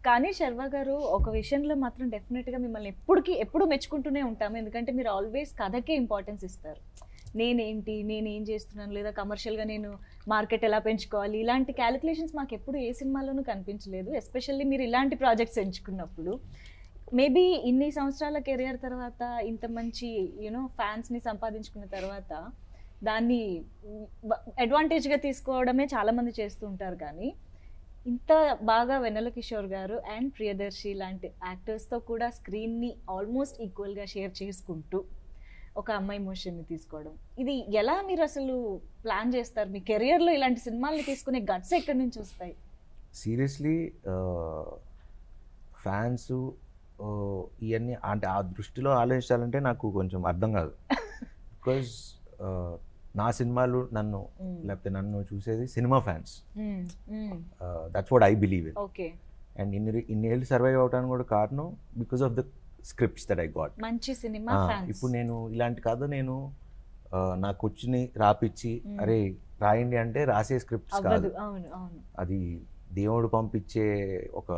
కానీ శర్వా గారు ఒక విషయంలో మాత్రం డెఫినెట్గా మిమ్మల్ని ఎప్పుడు మెచ్చుకుంటూనే ఉంటాము. ఎందుకంటే మీరు ఆల్వేస్ కథకే ఇంపార్టెన్స్ ఇస్తారు. నేనేం చేస్తున్నాను, లేదా కమర్షియల్గా నేను మార్కెట్ ఎలా పెంచుకోవాలి, ఇలాంటి క్యాలిక్యులేషన్స్ మాకు ఎప్పుడు ఏ సినిమాలోనూ కనిపించలేదు. ఎస్పెషల్లీ మీరు ఇలాంటి ప్రాజెక్ట్స్ ఎంచుకున్నప్పుడు. మేబీ ఇన్ని సంవత్సరాల కెరియర్ తర్వాత ఇంత మంచి ఫ్యాన్స్ని సంపాదించుకున్న తర్వాత దాన్ని అడ్వాంటేజ్గా తీసుకోవడమే చాలామంది చేస్తూ ఉంటారు. కానీ ఇంత బాగా వెన్నెల కిషోర్ గారు అండ్ ప్రియదర్శి లాంటి యాక్టర్స్తో కూడా స్క్రీన్ని ఆల్మోస్ట్ ఈక్వల్గా షేర్ చేసుకుంటూ ఒక అమ్మాయి ఎమోషన్ని తీసుకోవడం, ఇది ఎలా మీరు అసలు ప్లాన్ చేస్తారు? మీ కెరియర్లో ఇలాంటి సినిమాల్ని తీసుకునే గట్స్ ఎక్కడి నుంచి వస్తాయి? సీరియస్లీ ఫ్యాన్స్ ఇవన్నీ అంటే ఆ దృష్టిలో ఆలోచించాలంటే నాకు కొంచెం అర్థం కాదు. బికాజ్ నా సినిమాలు లేకపోతే నన్ను చూసేది cinema fans. That's what I believe in. And ఇన్నేళ్ళు సర్వైవ్ అవడానికి కూడా కారణం because of the scripts that I got. మంచి సినిమా ఫ్యాన్స్. ఇప్పుడు నేను ఇలాంటి కథ నాకు వచ్చిని రాపిచ్చి అరే రాయండి అంటే రాసే స్క్రిప్ట్స్ కాదు, అది దేవుడు పంపించే ఒక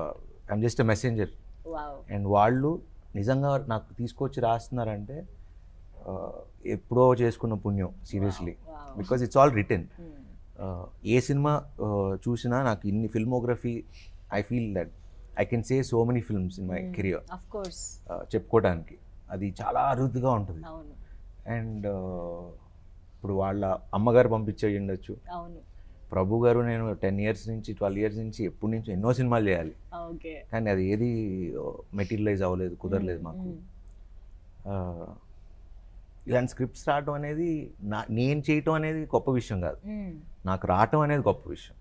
I'm just a messenger. And వాళ్ళు నిజంగా నాకు తీసుకొచ్చి రాస్తున్నారంటే ఎప్పుడో చేసుకున్న పుణ్యం seriously. Because it's all written. A cinema చూసినా నాకు ఇన్ని filmography, I feel that I can say so many films in my career చెప్పుకోవడానికి. అది చాలా అరుదుగా ఉంటుంది. అండ్ ఇప్పుడు వాళ్ళ అమ్మగారు పంపించేయి ఉండొచ్చు, ప్రభు గారు నేను 10 years నుంచి 12 years నుంచి ఎప్పటి నుంచి ఎన్నో సినిమాలు చేయాలి, కానీ అది ఏది మెటీరియలైజ్ అవ్వలేదు, కుదరలేదు మాకు. ఇలాంటి స్క్రిప్ట్స్ రావటం అనేది నేను చేయటం అనేది గొప్ప విషయం కాదు, నాకు రావటం అనేది గొప్ప విషయం.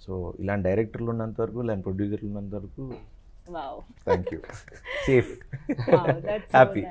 సో ఇలాంటి డైరెక్టర్లు ఉన్నంత వరకు, ఇలాంటి ప్రొడ్యూసర్లు ఉన్నంత వరకు థ్యాంక్ యూ, సేఫ్, హ్యాపీ.